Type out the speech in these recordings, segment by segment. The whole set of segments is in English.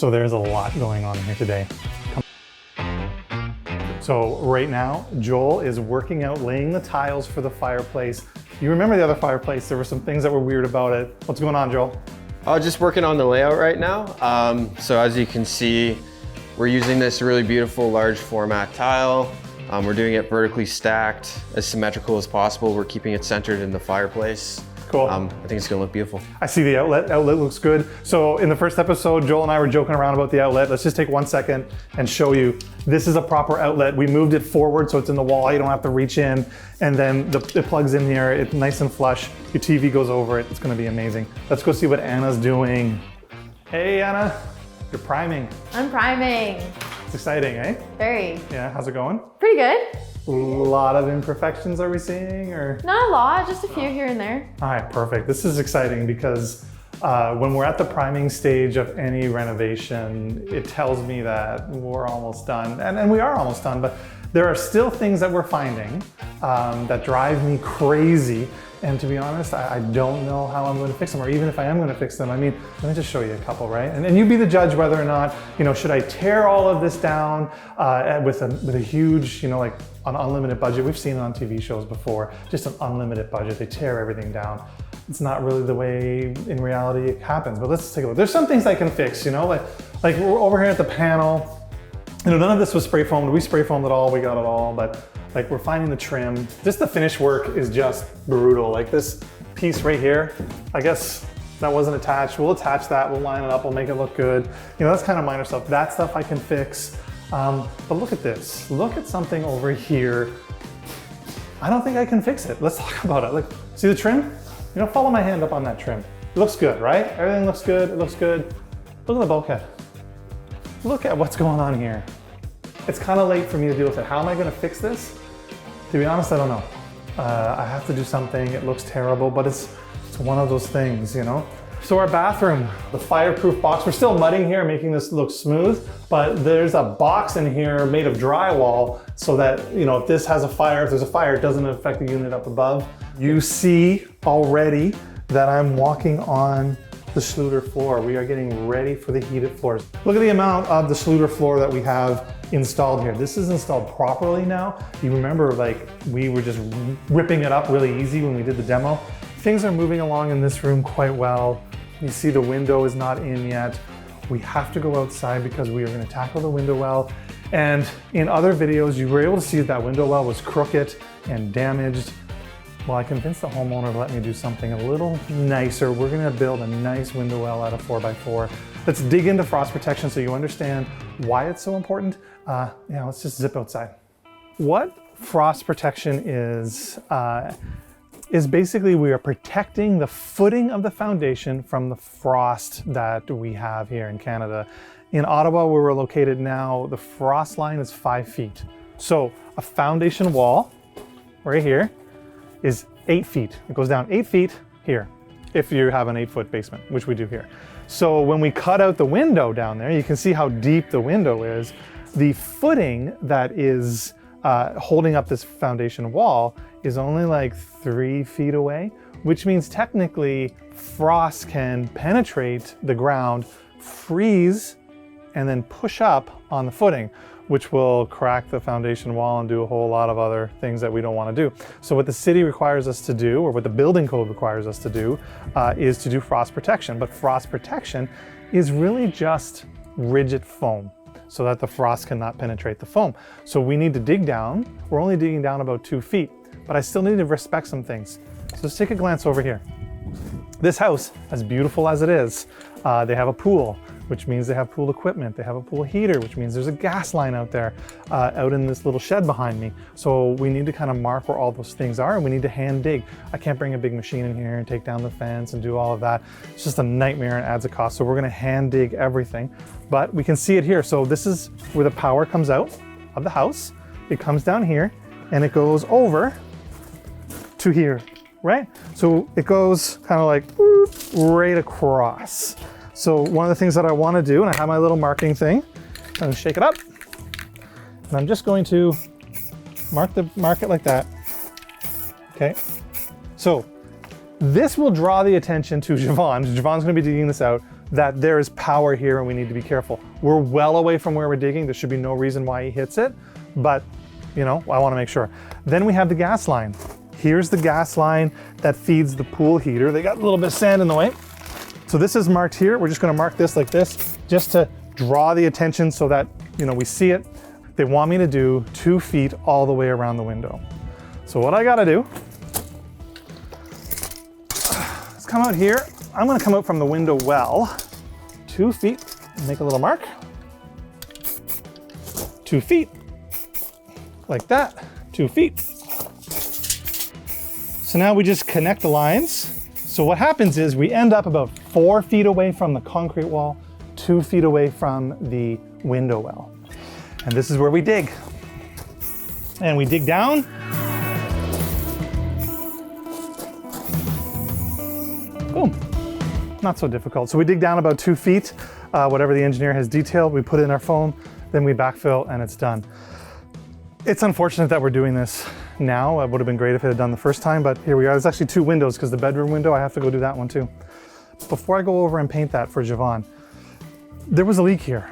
So there's a lot going on here today. So right now, Joel is working out laying the tiles for the fireplace. You remember the other fireplace, there were some things that were weird about it. What's going on, Joel? Just working on the layout right now. So as you can see, we're using this really beautiful large format tile. We're doing it vertically stacked, as symmetrical as possible. We're keeping it centered in the fireplace. Cool. I think it's gonna look beautiful. I see the outlet. Outlet looks good. So in the first episode, Joel and I were joking around about the outlet. Let's just take 1 second and show you. This is a proper outlet. We moved it forward so it's in the wall. You don't have to reach in. And then it plugs in here. It's nice and flush. Your TV goes over it. It's gonna be amazing. Let's go see what Anna's doing. Hey, Anna, you're priming. I'm priming. It's exciting, eh? Very. Yeah, how's it going? Pretty good. A lot of imperfections are we seeing, or? Not a lot, just a few here and there. All right, perfect. This is exciting because when we're at the priming stage of any renovation, it tells me that we're almost done, and we are almost done, but there are still things that we're finding that drive me crazy. And to be honest, I don't know how I'm going to fix them, or even if I am going to fix them. I mean, let me just show you a couple, right? And you be the judge whether or not, should I tear all of this down with a huge, like an unlimited budget? We've seen it on TV shows before, just an unlimited budget. They tear everything down. It's not really the way in reality it happens, but let's take a look. There's some things I can fix, like we're over here at the panel. None of this was spray foamed. We spray foamed it all, we got it all, but like we're finding the trim. Just the finish work is just brutal. Like this piece right here, I guess that wasn't attached. We'll attach that, we'll line it up, we'll make it look good. That's kind of minor stuff. That stuff I can fix. But look at this. Look at something over here. I don't think I can fix it. Let's talk about it. Look, see the trim? Follow my hand up on that trim. It looks good, right? Everything looks good, it looks good. Look at the bulkhead. Look at what's going on here. It's kind of late for me to deal with it. How am I gonna fix this? To be honest, I don't know. I have to do something. It looks terrible, but it's one of those things, So our bathroom, the fireproof box, we're still mudding here, making this look smooth, but there's a box in here made of drywall so that, if this has a fire, if there's a fire, it doesn't affect the unit up above. You see already that I'm walking on the Schluter floor. We are getting ready for the heated floors. Look at the amount of the Schluter floor that we have installed here. This is installed properly now. You remember we were just ripping it up really easy when we did the demo. Things are moving along in this room quite well. You see the window is not in yet. We have to go outside because we are going to tackle the window well. And in other videos, you were able to see that window well was crooked and damaged. Well, I convinced the homeowner to let me do something a little nicer. We're gonna build a nice window well out of 4x4. Let's dig into frost protection so you understand why it's so important. Let's just zip outside. What frost protection is basically we are protecting the footing of the foundation from the frost that we have here in Canada. In Ottawa, where we're located now, the frost line is 5 feet. So a foundation wall right here is 8 feet. It goes down 8 feet here, if you have an 8-foot basement, which we do here. So when we cut out the window down there, you can see how deep the window is. The footing that is holding up this foundation wall is only like 3 feet away, which means technically frost can penetrate the ground, freeze, and then push up on the footing, which will crack the foundation wall and do a whole lot of other things that we don't want to do. So what the city requires us to do, or what the building code requires us to do, is to do frost protection. But frost protection is really just rigid foam so that the frost cannot penetrate the foam. So we need to dig down. We're only digging down about 2 feet, but I still need to respect some things. So let's take a glance over here. This house, as beautiful as it is, they have a pool, which means they have pool equipment. They have a pool heater, which means there's a gas line out there, out in this little shed behind me. So we need to kind of mark where all those things are, and we need to hand dig. I can't bring a big machine in here and take down the fence and do all of that. It's just a nightmare and adds a cost. So we're gonna hand dig everything, but we can see it here. So this is where the power comes out of the house. It comes down here and it goes over to here, right? So it goes kind of like right across. So one of the things that I want to do, and I have my little marking thing, I'm going to shake it up, and I'm just going to mark it like that. Okay. So this will draw the attention to Javan. Javan's going to be digging this out that there is power here and we need to be careful. We're well away from where we're digging. There should be no reason why he hits it, but you know, I want to make sure. Then we have the gas line. Here's the gas line that feeds the pool heater. They got a little bit of sand in the way. So this is marked here. We're just going to mark this like this, just to draw the attention so that, you know, we see it. They want me to do 2 feet all the way around the window. So what I got to do, let's come out here. I'm going to come out from the window well, 2 feet, make a little mark. 2 feet, like that, 2 feet. So now we just connect the lines. So what happens is we end up about 4 feet away from the concrete wall, 2 feet away from the window well. And this is where we dig. And we dig down. Boom. Not so difficult. So we dig down about 2 feet, whatever the engineer has detailed, we put in our foam, then we backfill and it's done. It's unfortunate that we're doing this now. It would have been great if it had done the first time, but here we are. There's actually 2 windows because the bedroom window, I have to go do that one too. Before I go over and paint that for Javan, there was a leak here.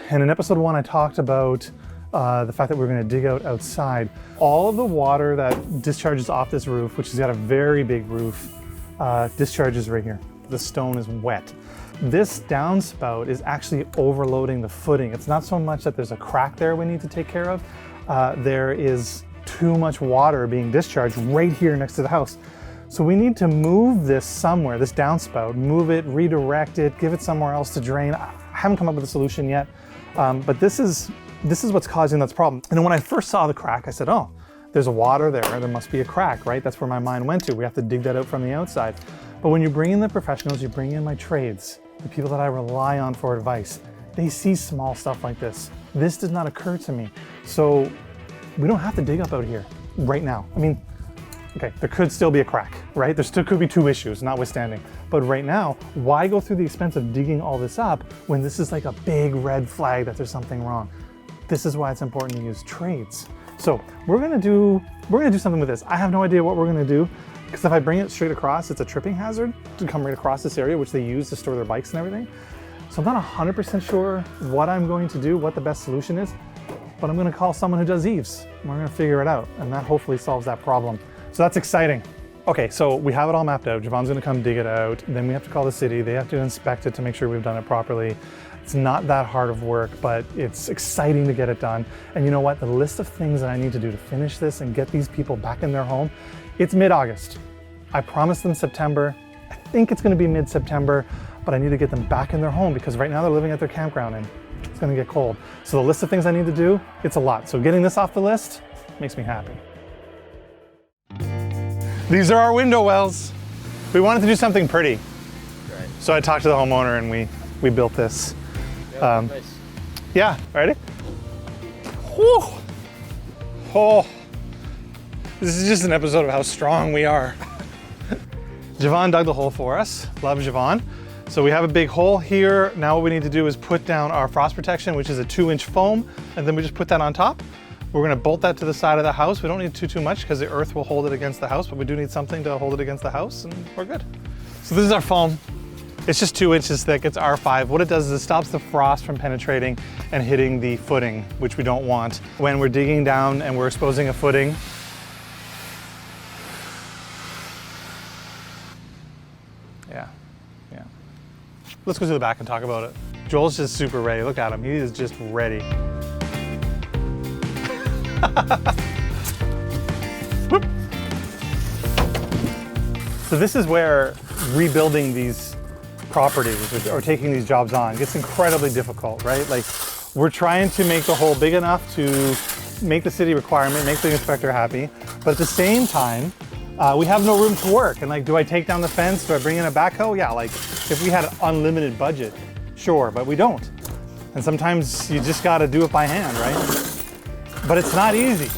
And in episode 1, I talked about the fact that we're going to dig out outside. All of the water that discharges off this roof, which has got a very big roof, discharges right here. The stone is wet. This downspout is actually overloading the footing. It's not so much that there's a crack there we need to take care of. There is too much water being discharged right here next to the house. So we need to move this somewhere, this downspout, move it, redirect it, give it somewhere else to drain. I haven't come up with a solution yet, but this is what's causing this problem. And then when I first saw the crack, I said, oh, there's water there, there must be a crack, right? That's where my mind went to. We have to dig that out from the outside. But when you bring in the professionals, you bring in my trades, the people that I rely on for advice, they see small stuff like this. This did not occur to me. So we don't have to dig up out here right now. I mean, okay, there could still be a crack, right? There still could be 2 issues, notwithstanding. But right now, why go through the expense of digging all this up when this is like a big red flag that there's something wrong? This is why it's important to use trades. So we're gonna do something with this. I have no idea what we're gonna do, because if I bring it straight across, it's a tripping hazard to come right across this area, which they use to store their bikes and everything. So I'm not 100% sure what I'm going to do, what the best solution is, but I'm gonna call someone who does eaves. We're gonna figure it out, and that hopefully solves that problem. So that's exciting. Okay, so we have it all mapped out. Javan's gonna come dig it out. Then we have to call the city. They have to inspect it to make sure we've done it properly. It's not that hard of work, but it's exciting to get it done. And you know what? The list of things that I need to do to finish this and get these people back in their home, it's mid-August. I promised them September. I think it's gonna be mid-September, but I need to get them back in their home because right now they're living at their campground and it's gonna get cold. So the list of things I need to do, it's a lot. So getting this off the list makes me happy. These are our window wells. We wanted to do something pretty. Right. So I talked to the homeowner and we built this. Yeah, nice. Yeah, ready? Whew. Oh, this is just an episode of how strong we are. Javan dug the hole for us. Love Javan. So we have a big hole here. Now what we need to do is put down our frost protection, which is a 2-inch foam, and then we just put that on top. We're gonna bolt that to the side of the house. We don't need too much because the earth will hold it against the house, but we do need something to hold it against the house and we're good. So this is our foam. It's just 2 inches thick, it's R5. What it does is it stops the frost from penetrating and hitting the footing, which we don't want. When we're digging down and we're exposing a footing, yeah. Let's go to the back and talk about it. Joel's just super ready. Look at him, he is just ready. So this is where rebuilding these properties or taking these jobs on gets incredibly difficult, right? Like we're trying to make the hole big enough to make the city requirement, make the inspector happy, but at the same time, we have no room to work. And like, do I take down the fence? Do I bring in a backhoe? Yeah, like if we had an unlimited budget, sure, but we don't. And sometimes you just gotta do it by hand, right? But it's not easy.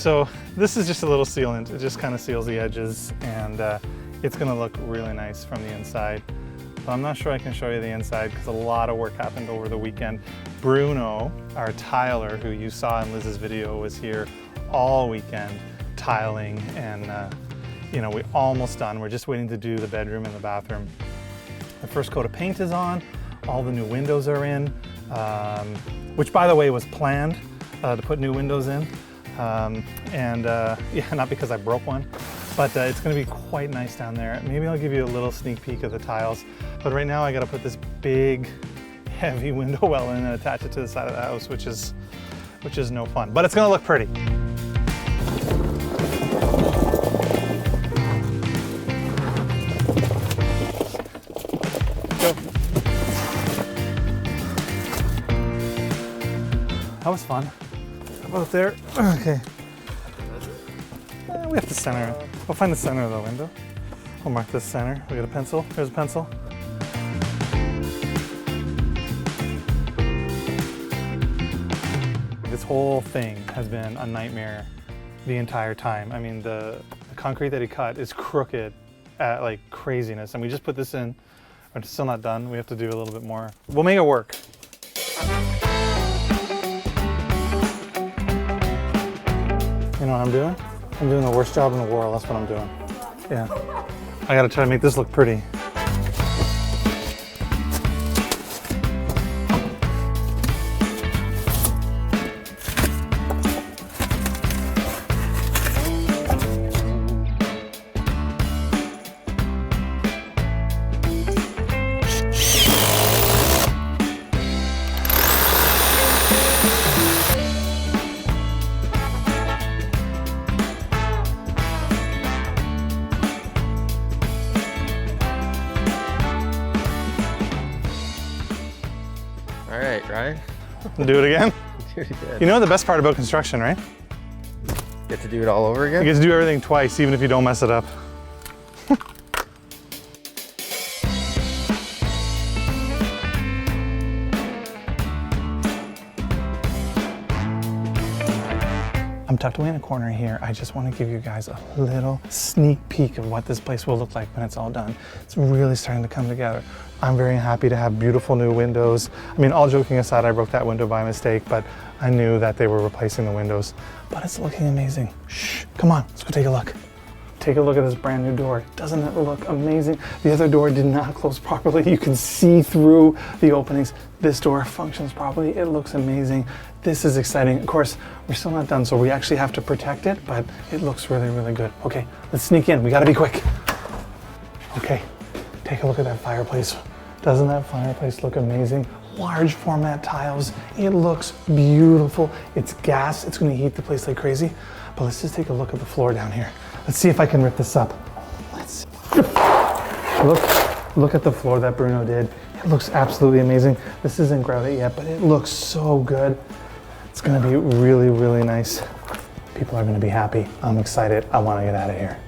So this is just a little sealant. It just kind of seals the edges, and it's gonna look really nice from the inside. But I'm not sure I can show you the inside because a lot of work happened over the weekend. Bruno, our tiler, who you saw in Liz's video, was here all weekend tiling, and you know, we're almost done. We're just waiting to do the bedroom and the bathroom. The first coat of paint is on, all the new windows are in, which by the way was planned to put new windows in. Yeah, not because I broke one, but it's gonna be quite nice down there. Maybe I'll give you a little sneak peek of the tiles, but right now I gotta put this big, heavy window well in and attach it to the side of the house, which is no fun, but it's gonna look pretty. Go. That was fun. About there. Okay. We have to center it. We'll find the center of the window. We'll mark this center. We got a pencil. Here's a pencil. This whole thing has been a nightmare the entire time. I mean, the concrete that he cut is crooked at like craziness, and we just put this in. It's still not done. We have to do a little bit more. We'll make it work. You know what I'm doing? I'm doing the worst job in the world. That's what I'm doing. Yeah. I gotta try to make this look pretty. All right, Ryan. Do it again? Do it again. You know the best part about construction, right? Get to do it all over You again? get to do everything twice, even if you don't mess it up. I'm tucked away in a corner here. I just want to give you guys a little sneak peek of what this place will look like when it's all done. It's really starting to come together. I'm very happy to have beautiful new windows. I mean, all joking aside, I broke that window by mistake, but I knew that they were replacing the windows. But it's looking amazing. Shh, come on, let's go take a look. Take a look at this brand new door. Doesn't it look amazing? The other door did not close properly. You can see through the openings. This door functions properly. It looks amazing. This is exciting. Of course, we're still not done, so we actually have to protect it, but it looks really, really good. Okay, let's sneak in. We gotta be quick. Okay, take a look at that fireplace. Doesn't that fireplace look amazing? Large format tiles. It looks beautiful. It's gas. It's gonna heat the place like crazy. But let's just take a look at the floor down here. Let's see if I can rip this up. Let's see. Look at the floor that Bruno did. It looks absolutely amazing. This isn't grouted yet, but it looks so good. It's gonna be really, really nice. People are gonna be happy. I'm excited. I wanna get out of here.